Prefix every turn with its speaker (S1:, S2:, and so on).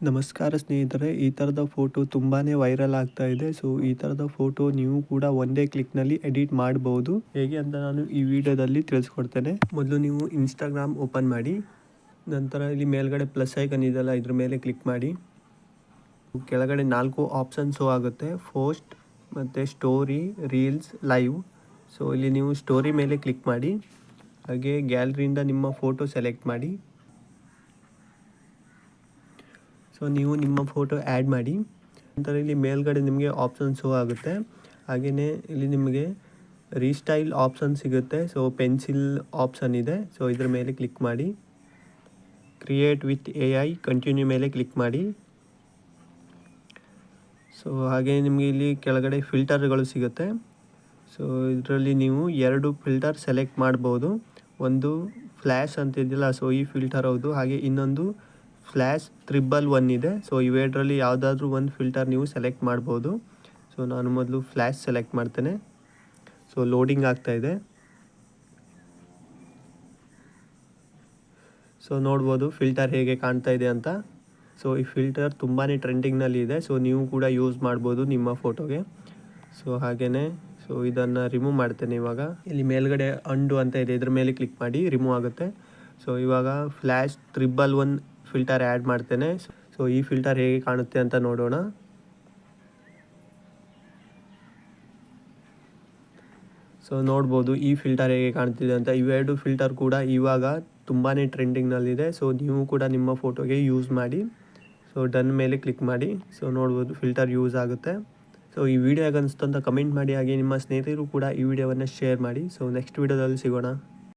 S1: ನಮಸ್ಕಾರ ಸ್ನೇಹಿತರೆ, ಈ ಥರದ ಫೋಟೋ ತುಂಬಾ ವೈರಲ್ ಆಗ್ತಾ ಇದೆ. ಸೊ ಈ ಥರದ ಫೋಟೋ ನೀವು ಕೂಡ ಒಂದೇ ಕ್ಲಿಕ್ನಲ್ಲಿ ಎಡಿಟ್ ಮಾಡ್ಬೋದು. ಹೇಗೆ ಅಂತ ನಾನು ಈ ವಿಡಿಯೋದಲ್ಲಿ ತಿಳಿಸ್ಕೊಡ್ತೇನೆ. ಮೊದಲು ನೀವು ಇನ್ಸ್ಟಾಗ್ರಾಮ್ ಓಪನ್ ಮಾಡಿ, ನಂತರ ಇಲ್ಲಿ ಮೇಲ್ಗಡೆ ಪ್ಲಸ್ ಐಕನ್ ಇದೆಯಲ್ಲ, ಇದ್ರ ಮೇಲೆ ಕ್ಲಿಕ್ ಮಾಡಿ. ಕೆಳಗಡೆ 4 ಆಪ್ಷನ್ ಶೋ ಆಗುತ್ತೆ: ಪೋಸ್ಟ್, ಮತ್ತು ಸ್ಟೋರಿ, ರೀಲ್ಸ್, ಲೈವ್. ಸೊ ಇಲ್ಲಿ ನೀವು ಸ್ಟೋರಿ ಮೇಲೆ ಕ್ಲಿಕ್ ಮಾಡಿ, ಹಾಗೆ ಗ್ಯಾಲರಿಯಿಂದ ನಿಮ್ಮ ಫೋಟೋ ಸೆಲೆಕ್ಟ್ ಮಾಡಿ. ಸೊ ನೀವು ನಿಮ್ಮ ಫೋಟೋ ಆ್ಯಡ್ ಮಾಡಿ. ನಂತರ ಇಲ್ಲಿ ಮೇಲ್ಗಡೆ ನಿಮಗೆ ಆಪ್ಷನ್ ಶೋ ಆಗುತ್ತೆ. ಹಾಗೆಯೇ ಇಲ್ಲಿ ನಿಮಗೆ ರೀಸ್ಟೈಲ್ ಆಪ್ಷನ್ ಸಿಗುತ್ತೆ. ಸೊ ಪೆನ್ಸಿಲ್ ಆಪ್ಷನ್ ಇದೆ. ಸೊ ಇದ್ರ ಮೇಲೆ ಕ್ಲಿಕ್ ಮಾಡಿ. ಕ್ರಿಯೇಟ್ ವಿತ್ AI ಕಂಟಿನ್ಯೂ ಮೇಲೆ ಕ್ಲಿಕ್ ಮಾಡಿ. ಸೊ ಹಾಗೆ ನಿಮಗೆ ಇಲ್ಲಿ ಕೆಳಗಡೆ ಫಿಲ್ಟರ್ಗಳು ಸಿಗುತ್ತೆ. ಸೊ ಇದರಲ್ಲಿ ನೀವು 2 ಫಿಲ್ಟರ್ ಸೆಲೆಕ್ಟ್ ಮಾಡ್ಬೋದು. ಒಂದು ಫ್ಲ್ಯಾಶ್ ಅಂತಿದ್ದಿಲ್ಲ, ಸೊ ಈ ಫಿಲ್ಟರ್ ಹೌದು. ಹಾಗೆ ಇನ್ನೊಂದು ಫ್ಲ್ಯಾಶ್ 111 ಇದೆ. ಸೊ ಇವೆರಡರಲ್ಲಿ ಯಾವುದಾದ್ರೂ ಒಂದು ಫಿಲ್ಟರ್ ನೀವು ಸೆಲೆಕ್ಟ್ ಮಾಡ್ಬೋದು. ಸೊ ನಾನು ಮೊದಲು ಫ್ಲ್ಯಾಶ್ ಸೆಲೆಕ್ಟ್ ಮಾಡ್ತೇನೆ. ಸೊ ಲೋಡಿಂಗ್ ಆಗ್ತಾ ಇದೆ. ಸೊ ನೋಡ್ಬೋದು ಫಿಲ್ಟರ್ ಹೇಗೆ ಕಾಣ್ತಾ ಇದೆ ಅಂತ. ಸೊ ಈ ಫಿಲ್ಟರ್ ತುಂಬಾ ಟ್ರೆಂಡಿಂಗ್ನಲ್ಲಿ ಇದೆ. ಸೊ ನೀವು ಕೂಡ ಯೂಸ್ ಮಾಡ್ಬೋದು ನಿಮ್ಮ ಫೋಟೋಗೆ. ಸೊ ಹಾಗೆಯೇ ಸೊ ಇದನ್ನು ರಿಮೂವ್ ಮಾಡ್ತೇನೆ. ಇವಾಗ ಇಲ್ಲಿ ಮೇಲ್ಗಡೆ ಅಂಡು ಅಂತ ಇದೆ, ಇದ್ರ ಮೇಲೆ ಕ್ಲಿಕ್ ಮಾಡಿ, ರಿಮೂವ್ ಆಗುತ್ತೆ. ಸೊ ಇವಾಗ ಫ್ಲ್ಯಾಶ್ 111 ಫಿಲ್ಟರ್ ಆ್ಯಡ್ ಮಾಡ್ತೇನೆ. ಸೊ ಈ ಫಿಲ್ಟರ್ ಹೇಗೆ ಕಾಣುತ್ತೆ ಅಂತ ನೋಡೋಣ. ಸೊ ನೋಡ್ಬೋದು ಈ ಫಿಲ್ಟರ್ ಹೇಗೆ ಕಾಣ್ತಿದೆ ಅಂತ. ಇವೆರಡು ಫಿಲ್ಟರ್ ಕೂಡ ಇವಾಗ ತುಂಬಾ ಟ್ರೆಂಡಿಂಗ್ನಲ್ಲಿದೆ. ಸೊ ನೀವು ಕೂಡ ನಿಮ್ಮ ಫೋಟೋಗೆ ಯೂಸ್ ಮಾಡಿ. ಸೊ ಡನ್ ಮೇಲೆ ಕ್ಲಿಕ್ ಮಾಡಿ. ಸೊ ನೋಡ್ಬೋದು ಫಿಲ್ಟರ್ ಯೂಸ್ ಆಗುತ್ತೆ. ಸೊ ಈ ವಿಡಿಯೋ ಹೇಗೆ ಅನಿಸ್ತು ಅಂತ ಕಮೆಂಟ್ ಮಾಡಿ. ಹಾಗೆ ನಿಮ್ಮ ಸ್ನೇಹಿತರು ಕೂಡ ಈ ವಿಡಿಯೋವನ್ನು ಶೇರ್ ಮಾಡಿ. ಸೊ ನೆಕ್ಸ್ಟ್ ವಿಡಿಯೋದಲ್ಲಿ ಸಿಗೋಣ.